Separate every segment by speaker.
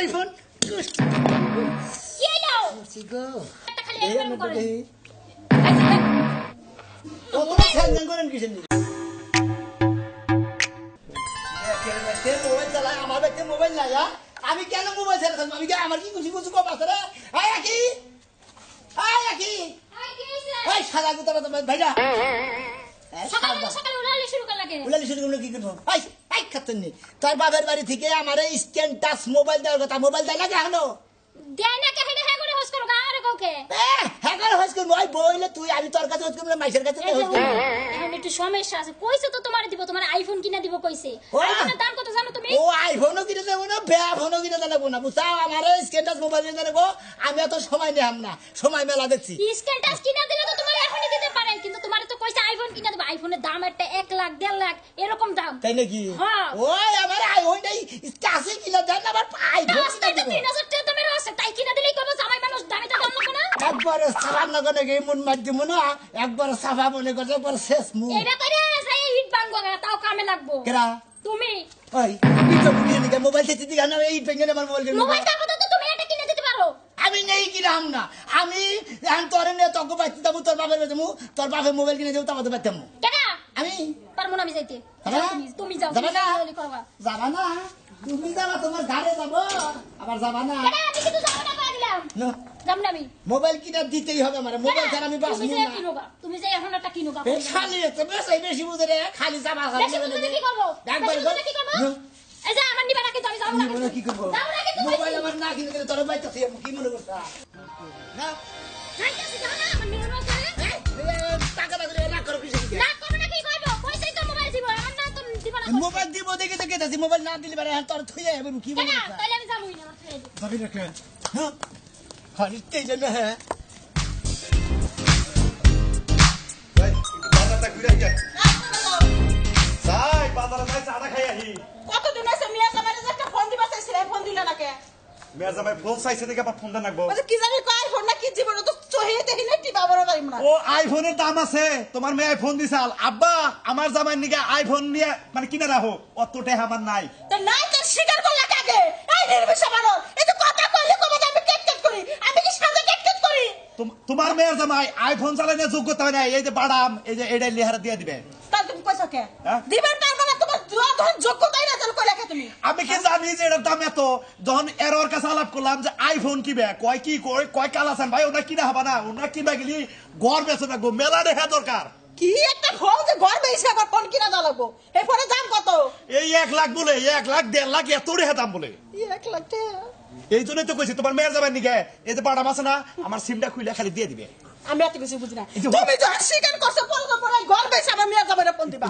Speaker 1: IPhone
Speaker 2: কি এলো
Speaker 1: সিগো
Speaker 2: একটা খালি
Speaker 1: এই
Speaker 2: এরকম
Speaker 1: আমরা
Speaker 2: করে
Speaker 1: দেখি
Speaker 2: আচ্ছা
Speaker 1: ও তোমার স্যামসাং করেন কিসের নি মোবাইল চালায় আমার বাড়িতে মোবাইল নাই আমি কেন মোবাইল ছেড়ে থাকবো আমি আমার কি খুশি খুশি কম আছে রে আয় আকি
Speaker 2: হাই কি হইছে
Speaker 1: এই শালা গুতা ভাইরা
Speaker 2: সকালে সকালে উড়ালে শুরু করা লাগে
Speaker 1: উলালি শুরু করলো কি করবো আই খাচ্ছেন নি তোর বাবার বাড়ি থেকে আমার স্ক্যান টাচ মোবাইল দেওয়ার কথা মোবাইল দেয় লাগে এখনো
Speaker 2: দেয় না কে হেডে হ্যাঁ করে হোস করো গারে কাউকে
Speaker 1: হ্যাঁ করে হোস করবো ওই বইলে তুই আমি তোর কাছে হোস করবো না মাইসের কাছে হোস করবো
Speaker 2: এখন একটু সমস্যা আছে কইছে তো তোমারে দিব তোমার আইফোন কিনা দিব কইছে আইফোনের দাম কত জানো তুমি
Speaker 1: ও আইফোনও কিনে দেবো না ফোনও কিনে দেবো না বুঝাও আমার স্ক্যান টাচ মোবাইল কিনে দেবো আমি এত সময় নিলাম না সময় মেলা দেখছি
Speaker 2: স্ক্যান টাচ কিনা দিলে তো তোমার এখনই দিতে পারে কিন্তু তোমারে তো কইছে আইফোন কিনা দিব আইফোনের দাম একটা 1 লাখ 1.5 লাখ এরকম দাম
Speaker 1: তাই নাকি
Speaker 2: হ্যাঁ
Speaker 1: ওই আমার আইফোনটাই টাচে কিনে দেন আবার আইফোন কিনে
Speaker 2: তো
Speaker 1: দেবো
Speaker 2: 3000 টাকা দামের আছে তাই কিনা দিলেই কবে জামাই মানুষ দামি তো দাম না
Speaker 1: একবার সাফা নগনে গিয়ে মন মার দিব না একবার সাফা মনে করছে একবার শেষ মুখ
Speaker 2: এটা তো রে সেই ইট ভাঙবো তাও কামে লাগবো
Speaker 1: কেরা
Speaker 2: তুমি
Speaker 1: ওই ইটো বুঝিয়ে নিকে মোবাইল থেকে দিকে না এই পেঙ্গে আমার মোবাইল কিনে
Speaker 2: মোবাইল থাকো তো তুমি এটা কিনে দিতে পারো
Speaker 1: আমি নেই কিনাম না আমি এখন তোর নিয়ে তোকে পাইতে যাবো তোর বাপের দেবো তোর বাপের মোবাইল কিনে দেবো তারপর পাইতাম
Speaker 2: টাকা
Speaker 1: আমি
Speaker 2: পারবো না আমি যাইতে
Speaker 1: যাবা না?
Speaker 2: তুমি যাও
Speaker 1: যাবা না?
Speaker 2: করবা
Speaker 1: যাবা না তুমি যাবা তোমার ঘরে যাবো আবার যাবা না
Speaker 2: টাকা আমি কিন্তু যাবো না করে দিলাম
Speaker 1: না,
Speaker 2: যাব না আমি
Speaker 1: মোবাইল কিনে দিতেই হবে আমার মোবাইল ছাড়া আমি বাঁচবো
Speaker 2: তুমি যে
Speaker 1: না
Speaker 2: কিনোগা তুমি যে এখন একটা কিনোগা
Speaker 1: এই খালি আছে বেশি বুঝে রে খালি যাবা
Speaker 2: বেশি বুঝলে কি করবো
Speaker 1: একবার
Speaker 2: বেশি বুঝলে কি করবো এই যে আমার নিবা নাকি তুমি যাও না
Speaker 1: মনে কি করবো
Speaker 2: যাও না কিন্তু
Speaker 1: মোবাইল আমার না কিনে দিলে তোর বাইতেছি কি মনে করছা না
Speaker 2: যাইতাছি যাও না আমার নিবা না
Speaker 1: টাকা না করে না করো কিছু
Speaker 2: না করবে না কি করবো পয়সাই তো মোবাইল দিব আমার না তো দিব না
Speaker 1: মোবাইল দিব দেখে দেখে যাচ্ছি মোবাইল না দিলে পারে তোর থুয়ে যাবে কি মনে
Speaker 2: টাকা
Speaker 1: করছা
Speaker 2: তাহলে আমি যাবোই না আমার ছেড়ে দিও
Speaker 1: যাবি না কেন হ্যাঁ হারিতে জন্য হ্যাঁ
Speaker 3: ভাই বাজারটা ঘুরে আই যাই বাজারে যাই চাটা খাই আহি
Speaker 4: কতদিন আছে মিয়া জামাইরে যে একটা ফোন দিবা চাইছিলে ফোন দিলা না কে
Speaker 3: মেয়া জামাই ফোন চাইছে দেখে আবার ফোনটা নাকবো
Speaker 4: বলে কি জানি কয় ফোন না কি জীবন তো চহিয়ে দেখি না টিপা বড় পারিম না
Speaker 3: ও আইফোনের দাম আছে তোমার মেয়ে আইফোন দিছাল আব্বা আমার জামাই নিকে আইফোন নিয়ে মানে কিনে রাখো অত টাকা আমার নাই
Speaker 4: তো নাই তো স্বীকার করলা কাকে এই নির্বিষা মানুষ এই তো কথা কইলে কবে আমি কেট করি আমি কি সামনে কেট করি
Speaker 3: তোমার মেয়ের জামাই আইফোন চালানোর যোগ্যতা হয় না এই যে বাদাম এই যে এটা লিহারা দিয়ে দিবে
Speaker 4: তা তুমি কইছো কে
Speaker 3: হ্যাঁ?
Speaker 4: দিবার পারবে না তোমার ধন যোগ্যতাই না জানো কইলা কে তুমি
Speaker 3: আমি কি জানি যে এটার দাম এত যখন এরর কাছে আলাপ করলাম যে আইফোন কিবে কয় কি কয় কাল আছেন ভাই ওটা কিনা হবে না ওটা কিনা গেলি ঘর বেচে রাখবো মেলা দেখা দরকার
Speaker 4: কি একটা ফোন যে ঘর বেইছে আবার ফোন কিনা দাও লাগবো এই ফোনের দাম কত
Speaker 3: এই 1 লাখ বলে 1 লাখ 1.5 লাখ এত রেখে দাম বলে
Speaker 4: 1 লাখ টাকা
Speaker 3: এই জন্যই তো কইছি তোমার মেয়ের যাবেন নিকে এই যে বাদাম আছে না আমার সিমটা খুলে খালি দিয়ে দিবে
Speaker 4: আমি এত কিছু বুঝি না
Speaker 3: এই যে
Speaker 4: তুমি যখন স্বীকার করছো পরে পরে ঘর বেইছে আমার মিয়া জামাইরে ফোন দিবা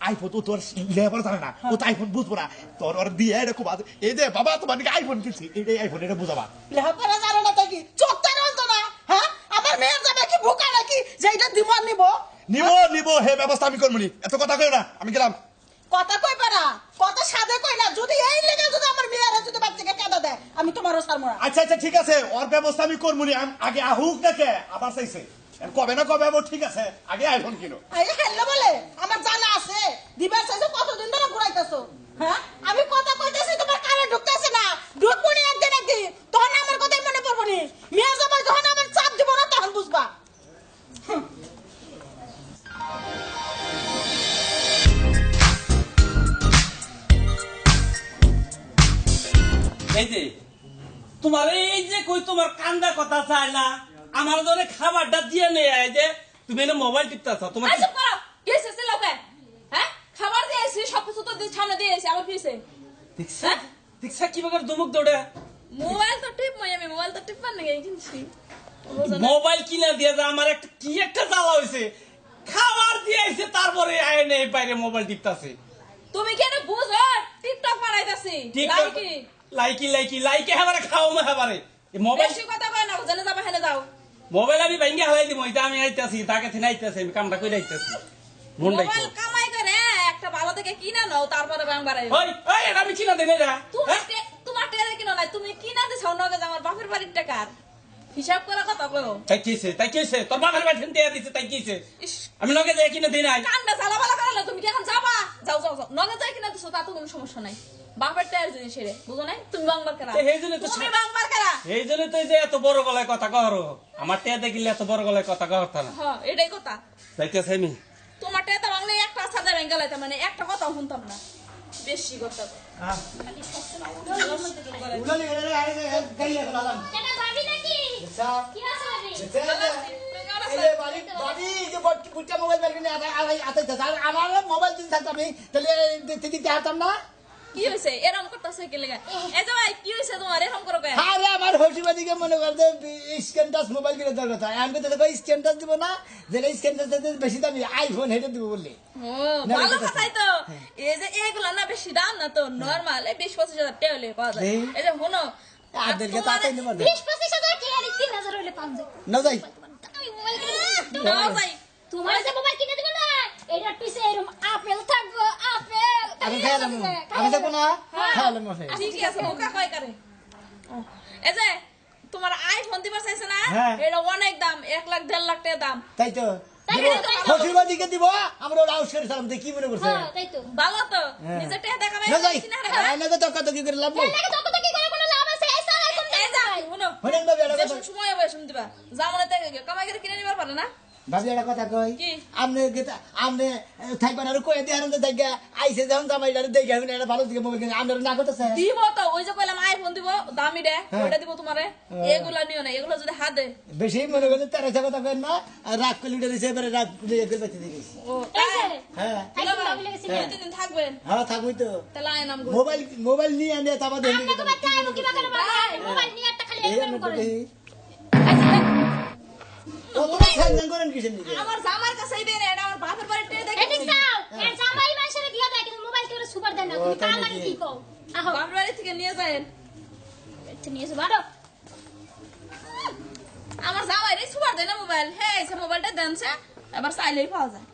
Speaker 3: আইফোন তো তোর লেবার জানে না ও তো আইফোন বুঝবো না তোর ওর দিয়ে এটা খুব এই যে বাবা তোমার দিকে আইফোন কিনছি এই আইফোন এটা বুঝাবা
Speaker 4: লেহাপড়া জানো না তাই কি চোখটা রন্ত না হ্যাঁ আমার মেয়ের জামাই কি বোকা নাকি যে এটা দিব আর নিব
Speaker 3: নিব হে ব্যবস্থা আমি করবো নি এত কথা কই না আমি গেলাম
Speaker 4: কথা কই পারা কথা সাদে কই না যদি এই লেগে যদি আমার মেয়েরা যদি বাচ্চাকে কাঁদা দেয় আমি তোমারও ছাড়বো না
Speaker 3: আচ্ছা আচ্ছা ঠিক আছে ওর ব্যবস্থা আমি করবো নি আগে আহুক দেখে আবার চাইছে কবে না কবে আবার ঠিক আছে আগে আইফোন কিনো
Speaker 4: এই হেল্লো বলে আমার জানা আছে দিবার চাইছো কতদিন ধরে ঘুরাইতেছো হ্যাঁ আমি কথা কইতেছি তোমার কানে ঢুকতেছে না ঢুকবো নি একদিন তখন আমার কথাই মনে পড়বো নি মেয়ে জামাই যখন আমার চাপ দিব না তখন বুঝবা
Speaker 5: এই যে তোমার এই যে কই তোমার কান্দা কথা চাই না আমার ধরে খাবারটা দিয়ে নেই এই যে তুমি এনে মোবাইল টিপতেছ তোমার
Speaker 6: আচ্ছা করো কি হইছে লোকে হ্যাঁ খাবার দিয়েছি সবকিছু তো সামনে দিয়েছি আবার কি হইছে
Speaker 5: দেখছা দেখছা কি বাগার দুমুক দৌড়ে
Speaker 6: মোবাইল তো টিপ আমি মোবাইল তো টিপ না কিনছি
Speaker 5: মোবাইল কিনে দিয়ে যা আমার একটা কি একটা জ্বালা হইছে খাবার দিয়েছে তারপরে আয় নেই বাইরে মোবাইল টিপতাছে
Speaker 6: তুমি কি এটা বুঝো টিকটক বানাইতাছি লাইকি
Speaker 5: লাইকি হাবারে খাও মা হাবারে এই মোবাইল
Speaker 6: বেশি কথা কয় না জানে যাবা হেলে যাও
Speaker 5: মোবাইল আমি ভাঙ্গা হালাই দিব এটা আমি আইতাছি তাকে থেকে আইতাছি আমি কামটা কইরা আইতাছি মন
Speaker 6: মোবাইল
Speaker 5: রাখো
Speaker 6: কামাই করে একটা ভালো থেকে কিনা নাও তারপরে ব্যাংক বাড়াই
Speaker 5: ওই ওই এটা আমি কিনা দেনে যা
Speaker 6: তোমার টেরে কিনো না তুমি কিনা দিছো নগে আমার বাপের বাড়ির টাকার হিসাব করে কথা কও
Speaker 5: তাই কিছে তোর বাবার বাড়ি থেকে দেয়া দিছে তাই কিছে আমি লগে যাই কিনা দেই নাই
Speaker 6: কান্না জ্বালাবালা করে না তুমি কি এখন যাবা যাও নগে যাই কিনা দিছো তা তো কোনো সমস্যা নাই বাপের টায়ার জিনিস রে বুঝো নাই তুমি বাংবার কারা
Speaker 5: এই জন্য তো
Speaker 6: তুমি বাংবার কারা
Speaker 5: এই জন্য তো এই যে এত বড় গলায় কথা কহরো আমার টেয়া দেখিলে এত বড় গলায় কথা কহতা না
Speaker 6: হ্যাঁ এটাই কথা
Speaker 5: যাইতেছে আমি
Speaker 6: তোমার টায়ার তো বাংলা একটা সাদা ব্যাংক লাইতা মানে একটা কথাও শুনতাম না বেশি কথা
Speaker 1: উলালি গেলে গাড়ি এখন আলাম
Speaker 2: এটা ভাবি নাকি
Speaker 1: আচ্ছা
Speaker 2: কি আছে ভাবি
Speaker 1: এই বাড়ি বাড়ি যে বুটটা মোবাইল বের করে আতাইতে আর আমার মোবাইল দিন থাকতো আমি তাহলে দিতে হাতাম না
Speaker 6: কি হইছে এরকম করতেছে কি লাগা এই যে ভাই কি হইছে তোমার এরকম করো কেন
Speaker 1: আরে আমার হসিবাদিকে মনে করতে স্ক্যান টাচ মোবাইল কিনে দরকার হয় আমি তো কই স্ক্যান টাচ দিব না যেটা স্ক্যান টাচ বেশি দামি আইফোন হেঁটে দিব বললে
Speaker 6: ও ভালো কথাই তো এই যে এগুলা না বেশি দাম না তো নরমাল এই 20-25 হাজার টাকা হলে পাওয়া যায় এই যে হনো
Speaker 1: আদেরকে তাতে নেব
Speaker 2: 20-25 হাজার কি আর 3000 হইলে পাওয়া যায়
Speaker 1: না যাই
Speaker 2: আমি মোবাইল কিনে দেব
Speaker 6: না ভাই
Speaker 2: তোমার যে মোবাইল কিনে দেব না এটার পিছে এরকম আপেল থাকবে আপেল
Speaker 1: আমি খাইলাম আমি দেখো না খাইলাম মনে
Speaker 6: ঠিকই আছে বোকা কয় করে এই যে তোমার আইফোন দিবার চাইছে না
Speaker 1: হ্যাঁ।
Speaker 6: এটা অনেক দাম 1 লাখ 1.5 লাখ টাকা দাম
Speaker 1: তাই তো হসিবাদিকে দিব আমরা রাউস করে সালাম কি মনে করছে
Speaker 2: হ্যাঁ তাই তো
Speaker 6: ভালো তো নিজে টাকা দেখাবে
Speaker 1: না যাই
Speaker 6: কিনা রাখা
Speaker 1: না তো কত কি করে লাভ নাই
Speaker 2: লাগে তখন তো কি করে কোনো লাভ আছে এই সারা এখন
Speaker 6: এই যা শুনো
Speaker 1: হরেন ভাবি একটা
Speaker 6: যে সময় হবে শুন দিবা জামানে থেকে কামাই করে কিনে নিবার পারে না
Speaker 1: ভাবি একটা কথা কই
Speaker 6: কি?
Speaker 1: আমনে থাকবেন আর কই দিয়ে আনন্দ থাকা আইসে যখন জামাইটার দেখে আমি একটা ভালো দিকে মোবাইল কিনে আমরা না করতেছে
Speaker 6: দিব তো ওই যে কইলাম আইফোন দিব দামি রে ওইটা দিব তোমারে এগুলা নিও না এগুলো যদি হাতে
Speaker 1: বেশি মনে করছে তেরো কথা কেন না আর রাগ করলে উঠে দিছে এবারে রাগ করে বেঁচে দিয়েছি
Speaker 6: ও
Speaker 2: এই
Speaker 6: তাই
Speaker 2: যে
Speaker 1: হ্যাঁ
Speaker 2: তাই তো মোবাইল গেছে
Speaker 6: দুদিন থাকবেন
Speaker 1: হ্যাঁ থাকবই তো
Speaker 6: তাহলে আয় নাম গো
Speaker 1: মোবাইল নিয়ে আনে তারপর দেখি
Speaker 2: আমরা তো বাচ্চা আইবো কি বাগানে বাবা মোবাইল নিয়ে একটা খালি
Speaker 1: এই
Speaker 2: এরকম
Speaker 1: আমরা
Speaker 2: করে
Speaker 1: দেখি ও তোমার সাইন করেন কিসের নিকে
Speaker 6: আমার জামার কাছেই দেন এটা আমার বাপের বাড়িতে দেখে
Speaker 2: এদিক যাও এর জামাই মানুষের দিয়া দেয় কিন্তু মোবাইল করে সুপার দেন না তুমি
Speaker 1: তাই
Speaker 2: কার
Speaker 1: নাকি?
Speaker 2: লাগে কি কও আহো
Speaker 6: বাপের বাড়ি থেকে নিয়ে যায়
Speaker 2: এটা নিয়ে এসো বাড়ো
Speaker 6: আমার জামাই রে সুপার দেয় না মোবাইল হ্যাঁ এই মোবাইলটা দেনছে এবার চাইলেই পাওয়া যায়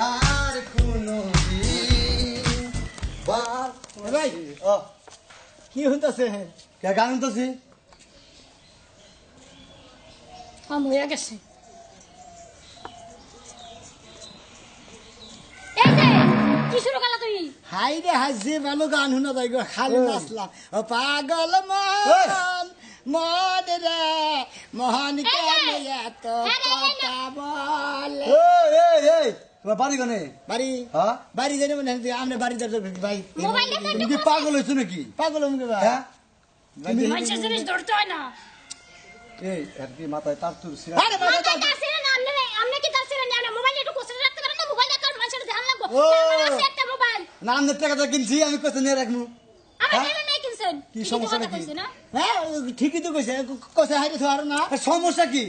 Speaker 3: আর কোনো
Speaker 1: ভাই
Speaker 3: ও
Speaker 1: কি হইতাছে
Speaker 3: কে গান শুনতেছি
Speaker 2: মরে গেছে এই যে কি শুরু করলা তুই
Speaker 1: হাই রে হাই যে ভালো গান শুনা যাই গো খালি নাচলাম ও পাগল মন মন রে মোহন কেন এত কথা বলে
Speaker 3: এই তোমার বাড়ি কোনে
Speaker 1: বাড়ি
Speaker 3: হ্যাঁ
Speaker 1: বাড়ি জানি মানে আমরা বাড়ি দরকার ভাই
Speaker 2: মোবাইল
Speaker 3: তুমি কি পাগল হয়েছো নাকি
Speaker 1: পাগল আমি ভাই
Speaker 3: হ্যাঁ
Speaker 2: মানুষের জিনিস ধরতে হয় না
Speaker 3: এই আর কি মাথায় তার তুর সিরা
Speaker 1: আরে বাবা
Speaker 2: মাথা দাসিরে না আমনে কি দাসিরে না মোবাইল একটু কোসে রাখতে পারেন না মোবাইল কার মানুষের ধ্যান লাগবো
Speaker 3: ও।
Speaker 2: আমার আছে একটা মোবাইল
Speaker 3: নাম দের টাকাটা কিনছি আমি কত নিয়ে রাখবো
Speaker 2: আমার
Speaker 3: হ্যাঁ?
Speaker 2: জানা নাই কিনছেন
Speaker 3: কি সমস্যা নাকি?
Speaker 2: কইছে না
Speaker 1: হ্যাঁ ঠিকই তো কইছে কইছে হাইরে তো আর না
Speaker 3: সমস্যা কি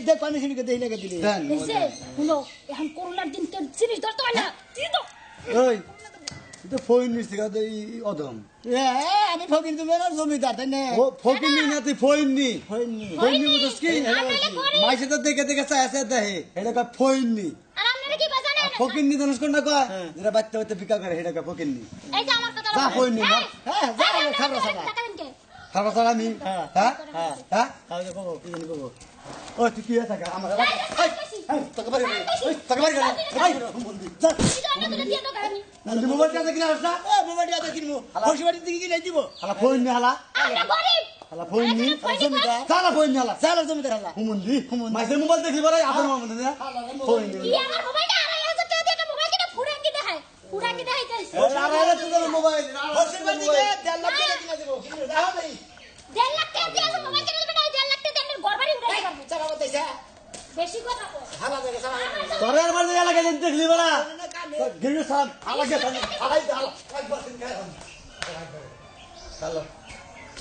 Speaker 1: দেখ পানি শুনি দেই লাগা দিলি
Speaker 3: দেন
Speaker 2: এসে শুনো এখন করোনার দিন তোর জিনিস ধরতে হয় না দিয়ে দাও
Speaker 3: ওই তুই তো ফোন নিস থেকে তো এই অধম
Speaker 1: আমি ফকির তুমি না জমিদার তাই না
Speaker 3: ও ফকির নি না তুই ফোন নি
Speaker 1: হইনি
Speaker 3: ফোন নি বুঝছিস কি
Speaker 2: আপনারা গরিব।
Speaker 3: মাইসে তো দেখে দেখে চাইছে দেখে এটা কয় ফোন নি
Speaker 2: আর আপনারা কি বাজানে না
Speaker 3: ফকির নি জানিস কোন না কয় যেটা বাচ্চা বাচ্চা বিকা করে এটা কয় ফকির নি
Speaker 2: এই যে আমার কথা
Speaker 3: যা কই নি, না।
Speaker 1: হ্যাঁ যা খাবার সাদা
Speaker 2: টাকা দেন কে
Speaker 3: খাবার সারা নি
Speaker 1: হ্যাঁ।
Speaker 3: হ্যাঁ
Speaker 1: হ্যাঁ
Speaker 3: হ্যাঁ
Speaker 1: তাহলে কবো কি জানি কবো
Speaker 3: ও তুই কি আছে আমার তোকে বাড়ি তোকে বাড়ি এই যা
Speaker 2: এটা আমরা তুলে দিয়ে দাও গানি
Speaker 3: তুই মোবাইল কাছে কিনা আসা
Speaker 1: এ মোবাইল দিয়া কিনবো খুশি বাড়ি থেকে কিনে দিব
Speaker 3: হালা ফোন নি হালা
Speaker 2: আমরা গরিব
Speaker 3: হালা ফোন নি
Speaker 1: জমিদার
Speaker 3: সালা ফোন নি হালা
Speaker 1: চালা জমিদার হালা
Speaker 3: হুমুন্দি মাইসে মোবাইল দেখলি বলে আপনার মামা দে ফোন নি
Speaker 2: কি আমার মোবাইলটা 2500 টাকা দিয়ে একটা মোবাইল কিনে ফুরান কি দেখায় ফুরান কি দেখাই যাইছে
Speaker 3: তোর মোবাইল
Speaker 1: খুশি বাড়ি থেকে 1.5 লাখ টাকা কিনে দিব কিনে দাও নাই
Speaker 2: 1.5 লাখ টাকা দিয়ে আছে মোবাইল কিনে দেবে না 1.5 লাখ টাকা দিয়ে ঘর বাড়ি উঠাই পারবো
Speaker 1: চালা বতাইছে
Speaker 2: বেশি কথা কও
Speaker 1: হালা দেখে চালা
Speaker 3: তোর আর বাড়ি এলাকা দেখলি বলা গিরু সাহেব আলাকে হালাই হালা একবার দিন খায় চলো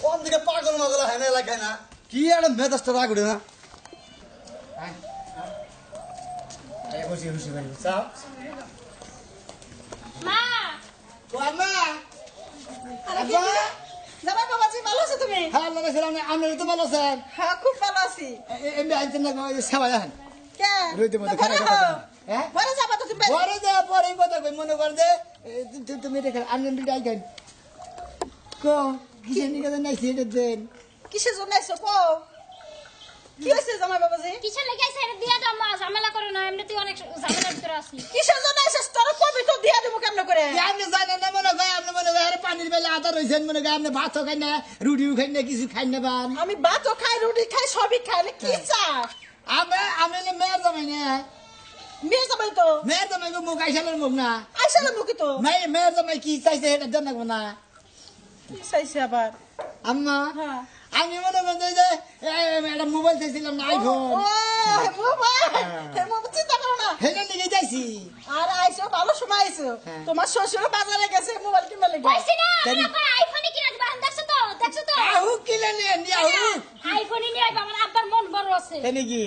Speaker 3: কোন দিকে পাগল মাগল হয় না এলাকায় না কি একটা মেজাজটা রাগ উঠে না
Speaker 1: আরে খুশি খুশি বাড়ি চাও
Speaker 2: মা
Speaker 1: ও আম্মা
Speaker 4: আরে কি জামাই বাবাজি ভালো আছো তুমি
Speaker 1: হ্যাঁ আল্লাহ সালাম আপনি তো ভালো স্যার
Speaker 4: হ্যাঁ খুব ভালো আছি
Speaker 1: এমনি আনছেন না সেবা জানেন
Speaker 4: কে
Speaker 1: রইতে মধ্যে
Speaker 4: তো
Speaker 1: খারাপ
Speaker 4: ঘরে
Speaker 1: কথা
Speaker 4: হও।
Speaker 1: হ্যাঁ
Speaker 4: ঘরে যাবা তো তুমি
Speaker 1: পরে দে পরে কথা কই মনে কর দে তুমি রেখে আমি বিড়াই গাই কো কিসের নিকে নাই সেটা দেন
Speaker 4: কিসের জন্য আইছো কো কি হইছে জামাই বাবাজি
Speaker 2: কিসের লেগে আইছে এটা দিয়া দাও মা ঝামেলা করে না এমনিতেই অনেক ঝামেলার ভিতরে আছি
Speaker 4: কিসের জন্য আইছিস তোর কবি তো দিয়া দেব কেমন করে
Speaker 1: আপনি জানেন না মনে হয় আপনি মনে হয় পানির বেলা আদা রয়েছেন মনে হয় আপনি ভাতও খাই না রুটিও খাই না কিছু খাই না পান
Speaker 4: আমি ভাতও খাই রুটি খাই সবই খাই না কি চাস
Speaker 1: আমি মেয়ের জামাই না
Speaker 4: মেয়ে জামাই তো
Speaker 1: মেয়ের জামাই মুখ আইসালের মুখ না
Speaker 4: আইসালে মুখি তো
Speaker 1: মেয়ের জামাই কি চাইছে এটা জানাবো না
Speaker 4: কি চাইছে আবার
Speaker 1: আম্মা
Speaker 4: হ্যাঁ
Speaker 1: আমি মনে করতে যে একটা মোবাইল চাইছিলাম না আইফোন
Speaker 4: মোবাইল চিন্তা করো না
Speaker 1: সেটা নিয়ে যাইছি
Speaker 4: আর আইসো ভালো সময় আইসো
Speaker 1: হ্যাঁ।
Speaker 4: তোমার শ্বশুর বাজারে গেছে মোবাইল কিনবে লেগে
Speaker 2: কইছি না আমি আবার আইফোনই কিনে দিবা দেখছো তো
Speaker 1: আহু কিনে নেন আহু
Speaker 2: আইফোনই নিয়ে আইবা আমার আব্বার মন বড় আছে
Speaker 1: তাই নাকি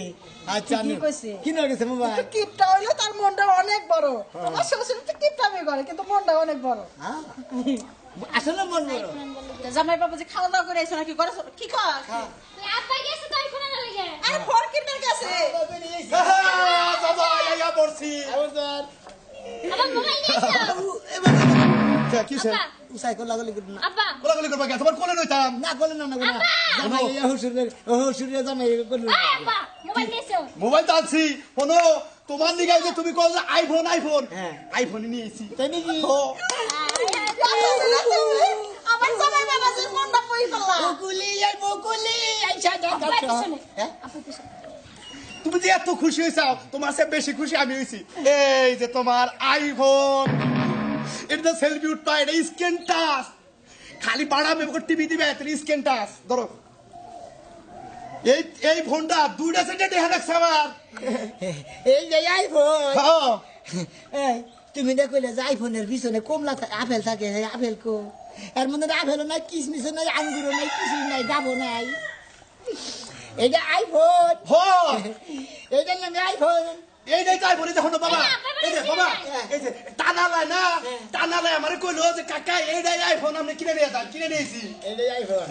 Speaker 1: আচ্ছা
Speaker 4: কি কইছে?
Speaker 1: কিনে গেছে মোবাইল
Speaker 4: একটু কিপটা হইলো তার মনটা অনেক বড় তোমার শ্বশুর একটু কিপটামি করে কিন্তু মনটা অনেক বড়
Speaker 1: হ্যাঁ? আসলে মন বড়
Speaker 4: জামাই বাবা যে খাওয়া দাওয়া করে আইসো নাকি করে কি কর
Speaker 2: তুই আব্বা গেছে তো আইফোন না লাগে
Speaker 4: আরে ফোন কিনবে গেছে
Speaker 2: আবার মোবাইল নিয়ে আইছো
Speaker 3: কিসে
Speaker 1: উসাই কল লাগলি না
Speaker 2: আব্বা
Speaker 3: কোলাগুলি করবা কে তোমার কোলে নইতাম
Speaker 1: না করলে না না জামাই হুসুরে জামাই করলো
Speaker 2: এই আব্বা মোবাইল নিয়ে আইছো
Speaker 3: মোবাইল তো আনছি শোনো তোমার দিকে যে তুমি কল যে আইফোন আইফোন
Speaker 1: হ্যাঁ।
Speaker 3: আইফোন নিয়েছি
Speaker 1: তাই নাকি
Speaker 4: আমার জামাই বাবা যে মনটা পই ফেললা
Speaker 1: বকুলি আইসা
Speaker 2: আব্বা
Speaker 1: দেখা
Speaker 2: পিছনে
Speaker 1: হ্যাঁ
Speaker 2: আব্বা পিছনে
Speaker 3: তুমি যে এত খুশি হয়েছাও তোমার সে বেশি খুশি আমি হয়েছি এই যে তোমার আইফোন এটা সেলফি উঠবা এটা স্ক্যান টাচ খালি বাড়াবে টিভি দিবে তুমি স্ক্যান টাচ ধরো এই ফোনটা দুইটা সেটে দেখা রাখছে আমার
Speaker 1: এই যে আইফোন
Speaker 3: হ্যাঁ
Speaker 1: এই তুমি না কইলে যে আইফোনের পিছনে কমলা আপেল থাকে আপেল কো এর মধ্যে আপেলও নাই কিশমিশও নাই আঙ্গুরও নাই কিছু নাই গাবো নাই এইটা আইফোন
Speaker 3: হ্যাঁ
Speaker 1: এইটার নামে আইফোন
Speaker 3: এইটাই তো আইফোন দেখো না বাবা এই যে বাবা এই যে টানালায় না টানালায় আমার কইলো যে কাকা এইটাই আইফোন আপনি কিনে নিয়ে যান কিনে নিয়েছি
Speaker 1: এইটাই আইফোন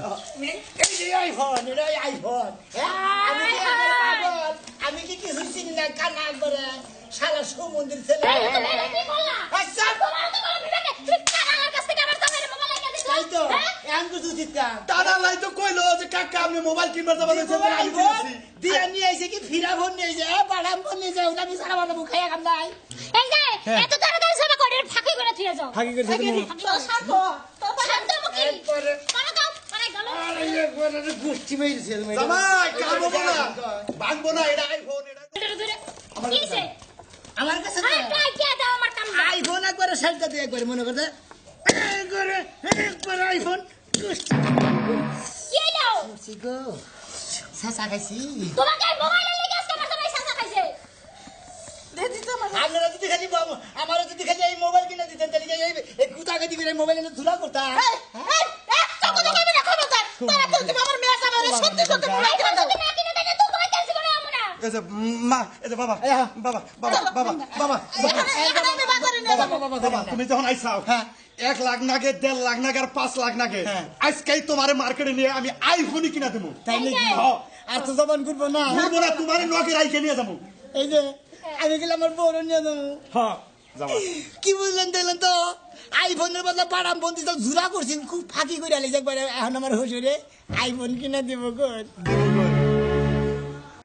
Speaker 1: এইটাই আইফোন এটাই আইফোন আমি কি একবার পাগল? আমি কি কিছু চিনি না কানা করে সারা সমুদ্রের ছেলে
Speaker 2: তুমি এটা কি করলা
Speaker 1: আচ্ছা
Speaker 2: তোমার তো কোনো বিবেকে তুমি কানার কাছ থেকে আমার জামাইয়ের মোবাইল এনে দিছো
Speaker 1: তাই তো এখন কিছু চিন্তা
Speaker 3: টানালাই তো কইলো যে কাকা আপনি মোবাইল কিনবার যাবেন আমি কিনেছি
Speaker 1: দিয়া নিয়ে আইছে কি ফিরা ফোন নিয়ে যায় বাড়াম ফোন নিয়ে যায় ওটা আমি সারা বাড়াবো খাইয়া খাম নাই
Speaker 2: এই যে এত তাড়াতাড়ি সব করে ফাঁকি করে থিয়ে যাও
Speaker 1: ফাঁকি করে
Speaker 4: শান্ত তোর
Speaker 2: শান্ত মুখী কানা দাও মানে গেল
Speaker 1: গোষ্ঠী মেরেছে
Speaker 3: জামাই কামবো না ভাঙবো না এটা আইফোন এটা
Speaker 2: ধরে কিছে
Speaker 1: আমার কাছে
Speaker 2: আরে ট্রাই কে দাও আমার কাম
Speaker 1: আইফোন একবার সাইডটা দিয়ে একবার মনে করতে একবার আইফোন
Speaker 2: কি দাও
Speaker 1: গো সাসা খাইছি
Speaker 2: তোমাকে মোবাইলে লেগে আজকে আমার জামাই সাসা খাইছে
Speaker 4: দে দিতে আমার
Speaker 1: আপনারা যদি খালি আমারও যদি খালি এই মোবাইল কিনে দিতেন তাহলে এই কুতাকে দিবেন এই মোবাইল এনে ধুলা করতাম
Speaker 4: তখন কইবি না খবরদার তারা তো তুমি আমার মেয়ে জামাই সত্যি সত্যি মোবাইল কিনে দাও
Speaker 2: তুমি না কিনে দিলে তো মোবাইল ক্যান্সেল করে আমরা
Speaker 3: এই যে মা এই যে বাবা বাবা বাবা বাবা বাবা
Speaker 4: এখানে আমি বাজারে নিয়ে যাবো
Speaker 3: বাবা তুমি যখন আইসাও 1 লাখ নাগে 1.5 লাখ নাগে আর 5 লাখ নাগে আজকেই তোমারে মার্কেটে নিয়ে আমি আইফোনই কিনা দেবো
Speaker 1: তাই নাকি
Speaker 3: হ্যাঁ
Speaker 1: আর তো জবান করবো না
Speaker 3: ঘুরবো না তোমারে নকে রাইকে নিয়ে যাবো
Speaker 1: এই যে আমি গেলে আমার বড় নিয়ে দেবো
Speaker 3: হ্যাঁ যাবা
Speaker 1: কি বুঝলেন দেখলেন তো আইফোনের বদলে বাড়াম ফোন দিতে ঝুরা করছেন খুব ফাঁকি করে আলি একবার এখন আমার হুজুরে আইফোন কিনে দেবো গো